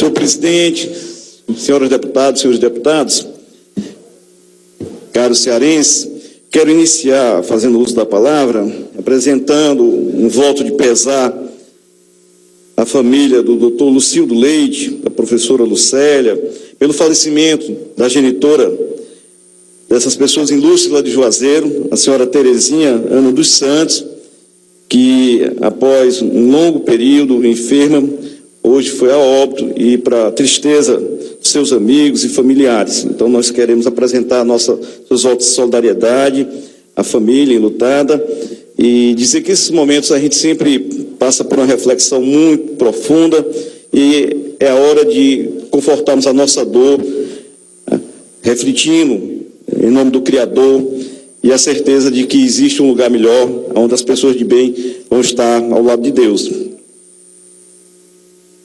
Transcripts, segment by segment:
Senhor presidente, senhoras deputadas, senhores deputados, caros cearenses, quero iniciar fazendo uso da palavra, apresentando um voto de pesar à família do Dr. Lucildo Leite, da professora Lucélia, pelo falecimento da genitora dessas pessoas ilustres lá de Juazeiro, a senhora Terezinha Ana dos Santos, que após um longo período enferma, hoje foi a óbito e para a tristeza dos seus amigos e familiares. Então nós queremos apresentar nossos votos de solidariedade à família enlutada e dizer que esses momentos a gente sempre passa por uma reflexão muito profunda e é a hora de confortarmos a nossa dor, refletindo em nome do Criador e a certeza de que existe um lugar melhor, onde as pessoas de bem vão estar ao lado de Deus.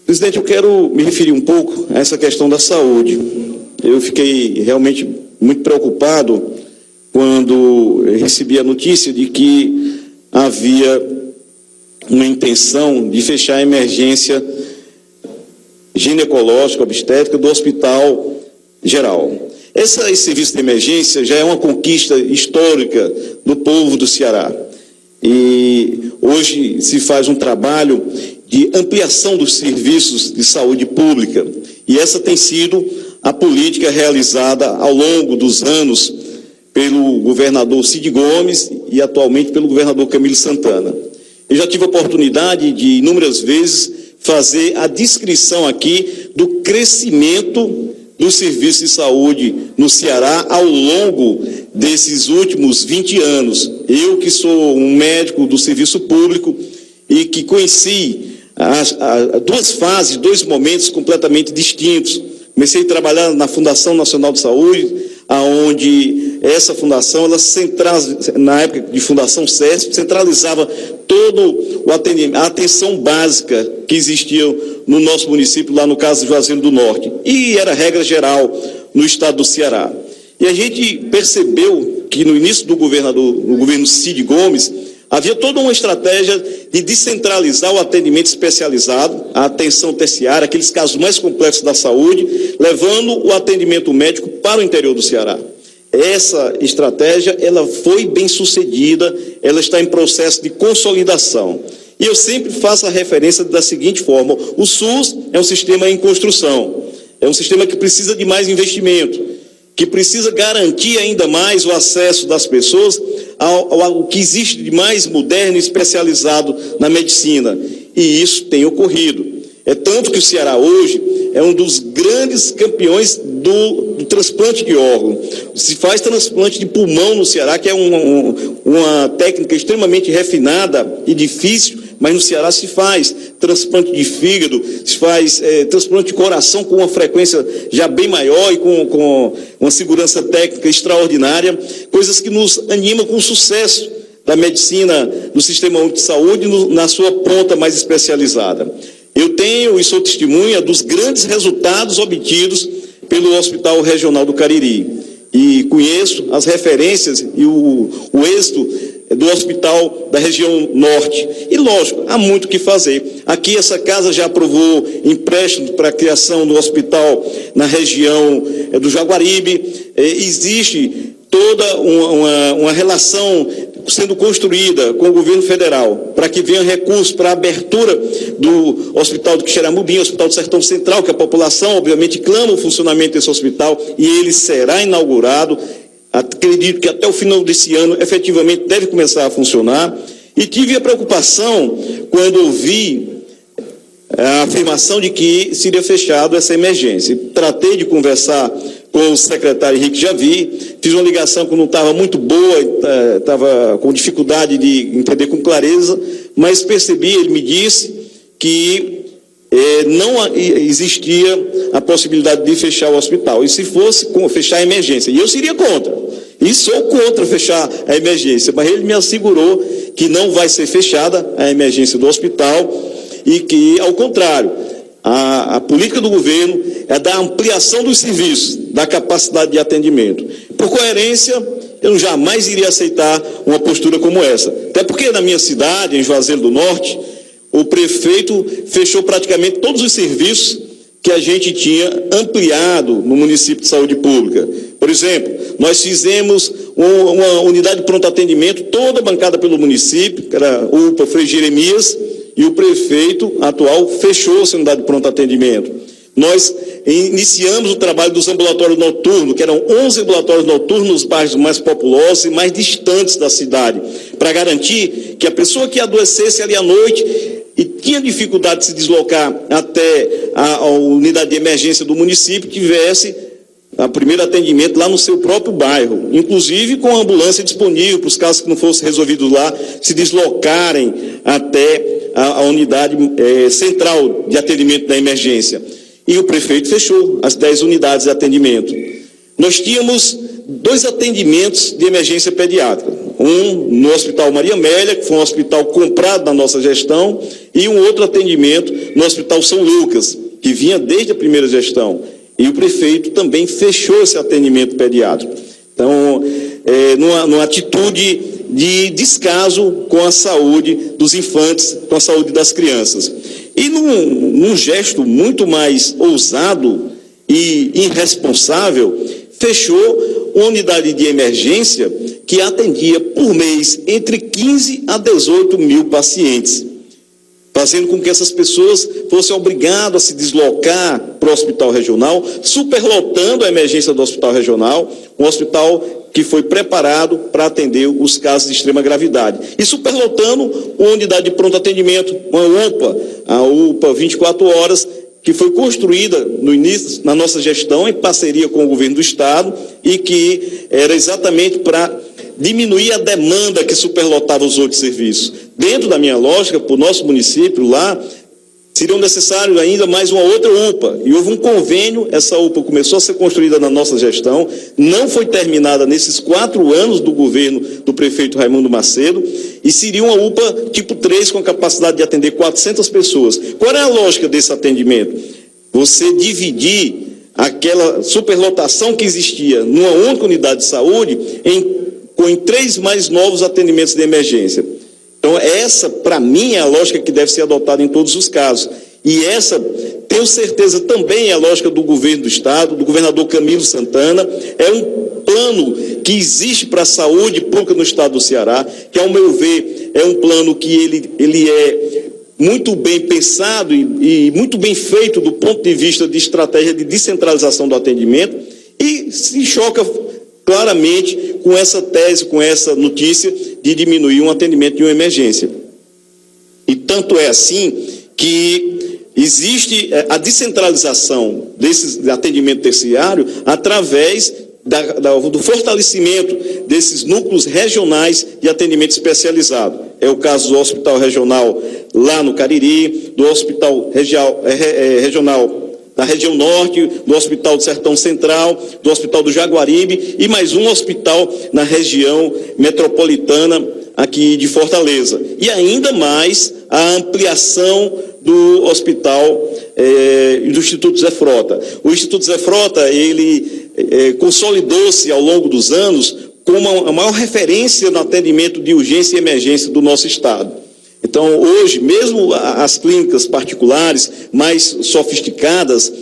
Presidente, eu quero me referir um pouco a essa questão da saúde. Eu fiquei realmente muito preocupado quando recebi a notícia de que havia uma intenção de fechar a emergência ginecológica, obstétrica do Hospital Geral. Esse serviço de emergência já é uma conquista histórica do povo do Ceará. E hoje se faz um trabalho de ampliação dos serviços de saúde pública. E essa tem sido a política realizada ao longo dos anos pelo governador Cid Gomes e atualmente pelo governador Camilo Santana. Eu já tive a oportunidade de inúmeras vezes fazer a descrição aqui do crescimento dos serviços de saúde no Ceará ao longo desses últimos 20 anos. Eu que sou um médico do serviço público e que conheci duas fases, dois momentos completamente distintos. Comecei a trabalhar na Fundação Nacional de Saúde, aonde essa fundação, na época de Fundação CESP, centralizava todo o atendimento, a atenção básica que existia no nosso município, lá no caso de Juazeiro do Norte, e era regra geral no estado do Ceará. E a gente percebeu que no início do governo Cid Gomes, havia toda uma estratégia de descentralizar o atendimento especializado, a atenção terciária, aqueles casos mais complexos da saúde, levando o atendimento médico para o interior do Ceará. Essa estratégia, ela foi bem sucedida, ela está em processo de consolidação. E eu sempre faço a referência da seguinte forma: o SUS é um sistema em construção, é um sistema que precisa de mais investimento, que precisa garantir ainda mais o acesso das pessoas ao que existe de mais moderno e especializado na medicina. E isso tem ocorrido. É tanto que o Ceará hoje é um dos grandes campeões do transplante de órgão. Se faz transplante de pulmão no Ceará, que é uma técnica extremamente refinada e difícil, mas no Ceará se faz transplante de fígado, se faz transplante de coração com uma frequência já bem maior e com uma segurança técnica extraordinária, coisas que nos animam com o sucesso da medicina do Sistema Único de Saúde na sua ponta mais especializada. Eu tenho e sou testemunha dos grandes resultados obtidos pelo Hospital Regional do Cariri e conheço as referências e o êxito do hospital da região norte. E, lógico, há muito o que fazer. Aqui essa casa já aprovou empréstimo para a criação do hospital na região do Jaguaribe. Existe toda uma relação sendo construída com o governo federal para que venha recursos para a abertura do Hospital do Quixeramobim, Hospital do Sertão Central, que a população, obviamente, clama o funcionamento desse hospital, e ele será inaugurado. Acredito que até o final desse ano, efetivamente, deve começar a funcionar. E tive a preocupação quando ouvi a afirmação de que seria fechado essa emergência. Tratei de conversar com o secretário Henrique Javi, fiz uma ligação que não estava muito boa, estava com dificuldade de entender com clareza, mas percebi, ele me disse que não existia a possibilidade de fechar o hospital, e se fosse fechar a emergência, e eu seria contra, e sou contra fechar a emergência, mas ele me assegurou que não vai ser fechada a emergência do hospital, e que, ao contrário, a política do governo é da ampliação dos serviços, da capacidade de atendimento. Por coerência, eu jamais iria aceitar uma postura como essa. Até porque na minha cidade, em Juazeiro do Norte, o prefeito fechou praticamente todos os serviços que a gente tinha ampliado no município de saúde pública. Por exemplo, nós fizemos uma unidade de pronto atendimento, toda bancada pelo município, que era o UPA Frei Jeremias, e o prefeito atual fechou essa unidade de pronto atendimento. Nós iniciamos o trabalho dos ambulatórios noturnos, que eram 11 ambulatórios noturnos nos bairros mais populosos e mais distantes da cidade, para garantir que a pessoa que adoecesse ali à noite e tinha dificuldade de se deslocar até a unidade de emergência do município, tivesse o primeiro atendimento lá no seu próprio bairro, inclusive com a ambulância disponível para os casos que não fossem resolvidos lá, se deslocarem até a unidade central de atendimento da emergência. E o prefeito fechou as 10 unidades de atendimento. Nós tínhamos 2 atendimentos de emergência pediátrica, um no Hospital Maria Amélia, que foi um hospital comprado na nossa gestão, e um outro atendimento no Hospital São Lucas, que vinha desde a primeira gestão. E o prefeito também fechou esse atendimento pediátrico. Então, numa atitude de descaso com a saúde dos infantes, com a saúde das crianças. E num gesto muito mais ousado e irresponsável, fechou uma unidade de emergência que atendia por mês entre 15 a 18 mil pacientes, fazendo com que essas pessoas fossem obrigadas a se deslocar para o hospital regional, superlotando a emergência do hospital regional, um hospital que foi preparado para atender os casos de extrema gravidade. E superlotando uma unidade de pronto atendimento, uma UPA, a UPA 24 horas, que foi construída no início, na nossa gestão, em parceria com o governo do Estado, e que era exatamente para diminuir a demanda que superlotava os outros serviços. Dentro da minha lógica, para o nosso município lá, seriam necessários ainda mais uma outra UPA. E houve um convênio, essa UPA começou a ser construída na nossa gestão, não foi terminada nesses 4 anos do governo do prefeito Raimundo Macedo, e seria uma UPA tipo 3, com a capacidade de atender 400 pessoas. Qual é a lógica desse atendimento? Você dividir aquela superlotação que existia numa única unidade de saúde em 3 mais novos atendimentos de emergência. Então, essa, para mim, é a lógica que deve ser adotada em todos os casos. E essa, tenho certeza, também é a lógica do governo do Estado, do governador Camilo Santana. É um plano que existe para a saúde pública no Estado do Ceará, que, ao meu ver, é um plano que ele é muito bem pensado e muito bem feito do ponto de vista de estratégia de descentralização do atendimento, e se choca claramente com essa tese, com essa notícia de diminuir um atendimento de uma emergência. E tanto é assim que existe a descentralização desse atendimento terciário através do fortalecimento desses núcleos regionais de atendimento especializado. É o caso do Hospital Regional lá no Cariri, do Hospital Regional da região norte, do Hospital do Sertão Central, do Hospital do Jaguaribe e mais um hospital na região metropolitana aqui de Fortaleza. E ainda mais a ampliação do hospital e do Instituto Zé Frota. O Instituto Zé Frota, ele consolidou-se ao longo dos anos como a maior referência no atendimento de urgência e emergência do nosso estado. Então, hoje, mesmo as clínicas particulares mais sofisticadas,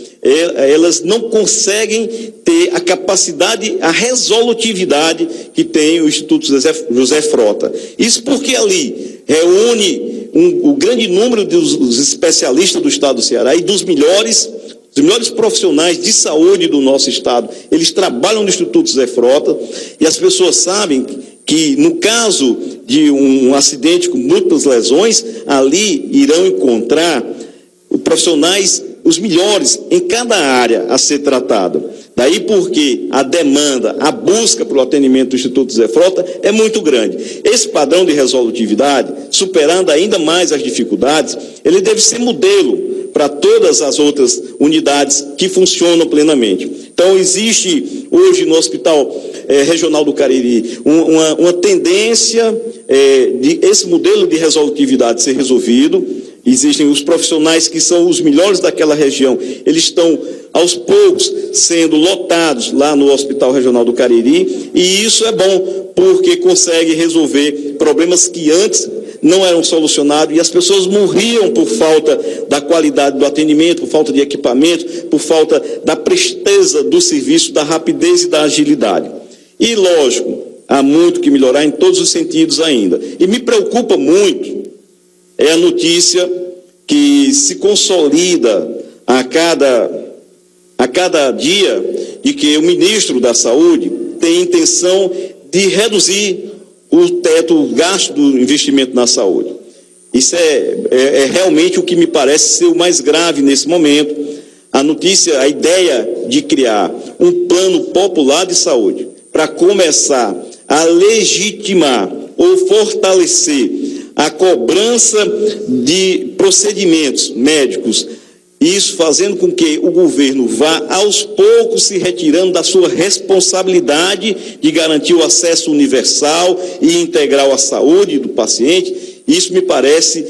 elas não conseguem ter a capacidade, a resolutividade que tem o Instituto José Frota. Isso porque ali reúne o grande número dos especialistas do Estado do Ceará e dos melhores profissionais de saúde do nosso Estado. Eles trabalham no Instituto José Frota e as pessoas sabem que, no caso de um acidente com múltiplas lesões, ali irão encontrar profissionais, os melhores, em cada área a ser tratada. Daí porque a demanda, a busca pelo atendimento do Instituto Zé Frota é muito grande. Esse padrão de resolutividade, superando ainda mais as dificuldades, ele deve ser modelo para todas as outras unidades que funcionam plenamente. Então, existe hoje no Hospital Regional do Cariri uma tendência de esse modelo de resolutividade ser resolvido. Existem os profissionais que são os melhores daquela região, eles estão aos poucos sendo lotados lá no Hospital Regional do Cariri, e isso é bom porque consegue resolver problemas que antes não eram solucionados e as pessoas morriam por falta da qualidade do atendimento, por falta de equipamento, por falta da presteza do serviço, da rapidez e da agilidade. E, lógico, há muito que melhorar em todos os sentidos ainda. E me preocupa muito a notícia que se consolida a cada dia de que o ministro da Saúde tem intenção de reduzir o teto, o gasto do investimento na saúde. Isso é realmente o que me parece ser o mais grave nesse momento. A notícia, a ideia de criar um plano popular de saúde para começar a legitimar ou fortalecer a cobrança de procedimentos médicos, isso fazendo com que o governo vá aos poucos se retirando da sua responsabilidade de garantir o acesso universal e integral à saúde do paciente. Isso me parece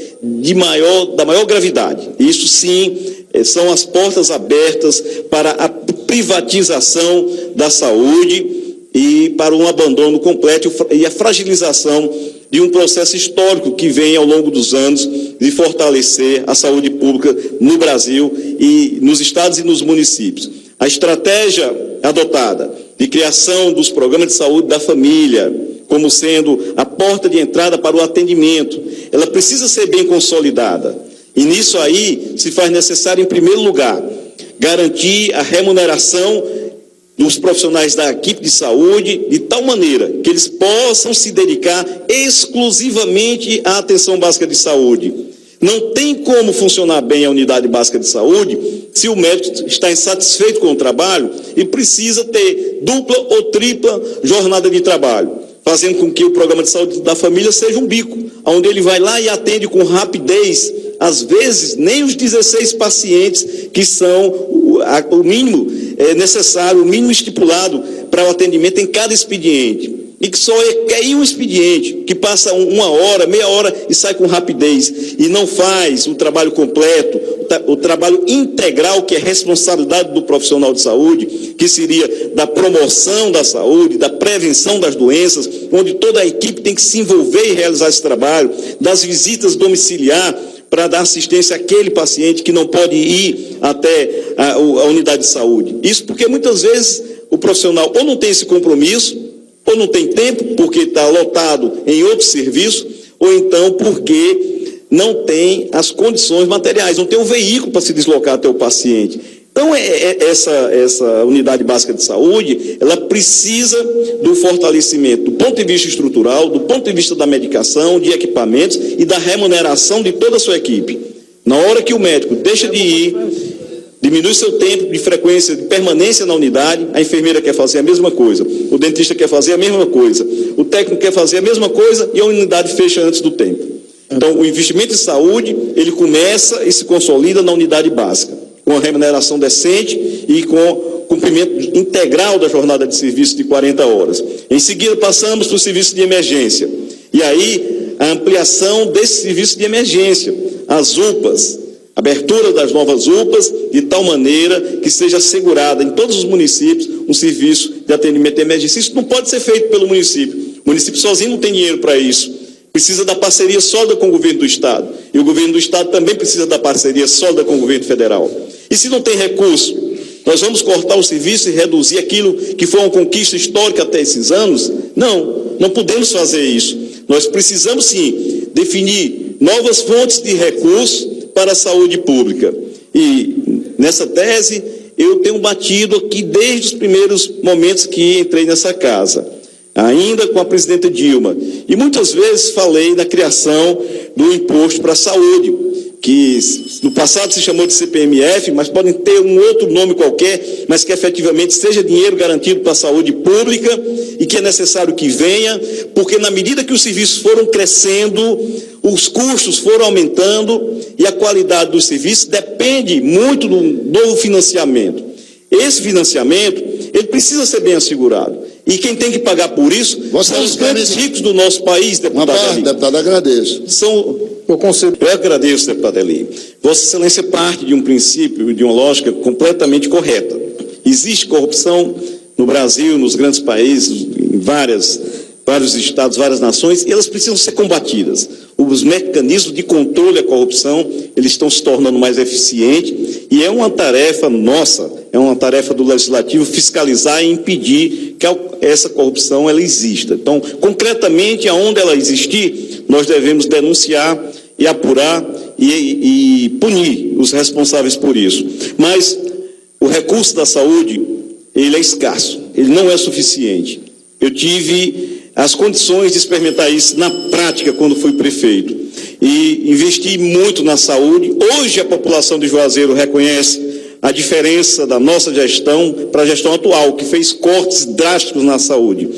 da maior gravidade. Isso sim são as portas abertas para a privatização da saúde e para um abandono completo e a fragilização de um processo histórico que vem ao longo dos anos de fortalecer a saúde pública no Brasil e nos estados e nos municípios. A estratégia adotada de criação dos programas de saúde da família, como sendo a porta de entrada para o atendimento, ela precisa ser bem consolidada. E nisso aí se faz necessário, em primeiro lugar, garantir a remuneração dos profissionais da equipe de saúde, de tal maneira que eles possam se dedicar exclusivamente à atenção básica de saúde. Não tem como funcionar bem a unidade básica de saúde se o médico está insatisfeito com o trabalho e precisa ter dupla ou tripla jornada de trabalho, fazendo com que o programa de saúde da família seja um bico, onde ele vai lá e atende com rapidez, às vezes nem os 16 pacientes que são o mínimo necessário, o mínimo estipulado para o atendimento em cada expediente. E que só quer ir um expediente, que passa uma hora, meia hora e sai com rapidez, e não faz o trabalho completo, o trabalho integral, que é responsabilidade do profissional de saúde, que seria da promoção da saúde, da prevenção das doenças, onde toda a equipe tem que se envolver e realizar esse trabalho, das visitas domiciliar, para dar assistência àquele paciente que não pode ir até a unidade de saúde. Isso porque muitas vezes o profissional ou não tem esse compromisso, ou não tem tempo, porque está lotado em outro serviço, ou então porque não tem as condições materiais, não tem um veículo para se deslocar até o paciente. Então, essa unidade básica de saúde, ela precisa do fortalecimento do ponto de vista estrutural, do ponto de vista da medicação, de equipamentos e da remuneração de toda a sua equipe. Na hora que o médico deixa de ir, diminui seu tempo de frequência, de permanência na unidade, a enfermeira quer fazer a mesma coisa, o dentista quer fazer a mesma coisa, o técnico quer fazer a mesma coisa e a unidade fecha antes do tempo. Então, o investimento em saúde, ele começa e se consolida na unidade básica, com a remuneração decente e com cumprimento integral da jornada de serviço de 40 horas. Em seguida, passamos para o serviço de emergência. E aí, a ampliação desse serviço de emergência, as UPAs, abertura das novas UPAs, de tal maneira que seja assegurada em todos os municípios um serviço de atendimento de emergência. Isso não pode ser feito pelo município. O município sozinho não tem dinheiro para isso. Precisa da parceria sólida com o governo do Estado. E o governo do Estado também precisa da parceria sólida com o governo federal. E se não tem recurso, nós vamos cortar o serviço e reduzir aquilo que foi uma conquista histórica até esses anos? Não podemos fazer isso. Nós precisamos, sim, definir novas fontes de recursos para a saúde pública. E nessa tese, eu tenho batido aqui desde os primeiros momentos que entrei nessa casa, ainda com a presidenta Dilma. E muitas vezes falei da criação do imposto para a saúde, que no passado se chamou de CPMF, mas podem ter um outro nome qualquer, mas que efetivamente seja dinheiro garantido para a saúde pública e que é necessário que venha, porque na medida que os serviços foram crescendo, os custos foram aumentando e a qualidade dos serviços depende muito do novo financiamento. Esse financiamento, ele precisa ser bem assegurado. E quem tem que pagar por isso são os grandes ricos do nosso país, deputado Eli. Deputado, agradeço. Eu agradeço, deputado Eli. Vossa Excelência parte de um princípio, de uma lógica completamente correta. Existe corrupção no Brasil, nos grandes países, em várias vários estados, várias nações, e elas precisam ser combatidas. Os mecanismos de controle à corrupção, eles estão se tornando mais eficientes, e é uma tarefa nossa, é uma tarefa do Legislativo fiscalizar e impedir que essa corrupção ela exista. Então, concretamente, aonde ela existir, nós devemos denunciar e apurar e punir os responsáveis por isso. Mas o recurso da saúde, ele é escasso, ele não é suficiente. Eu tive as condições de experimentar isso na prática quando fui prefeito. E investi muito na saúde. Hoje a população de Juazeiro reconhece a diferença da nossa gestão para a gestão atual, que fez cortes drásticos na saúde.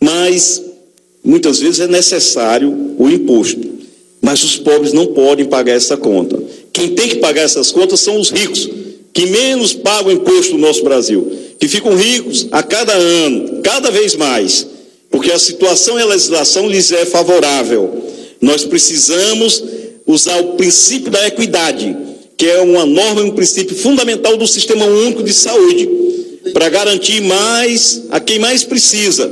Mas, muitas vezes, é necessário o imposto. Mas os pobres não podem pagar essa conta. Quem tem que pagar essas contas são os ricos, que menos pagam imposto no nosso Brasil, que ficam ricos a cada ano, cada vez mais, porque a situação e a legislação lhes é favorável. Nós precisamos usar o princípio da equidade, que é uma norma e um princípio fundamental do Sistema Único de Saúde, para garantir mais a quem mais precisa,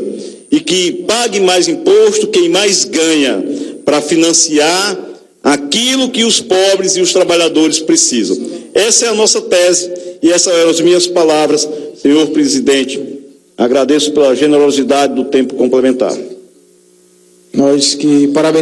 e que pague mais imposto quem mais ganha, para financiar aquilo que os pobres e os trabalhadores precisam. Essa é a nossa tese, e essas eram as minhas palavras, senhor presidente. Agradeço pela generosidade do tempo complementar. Nós que parabenizamos.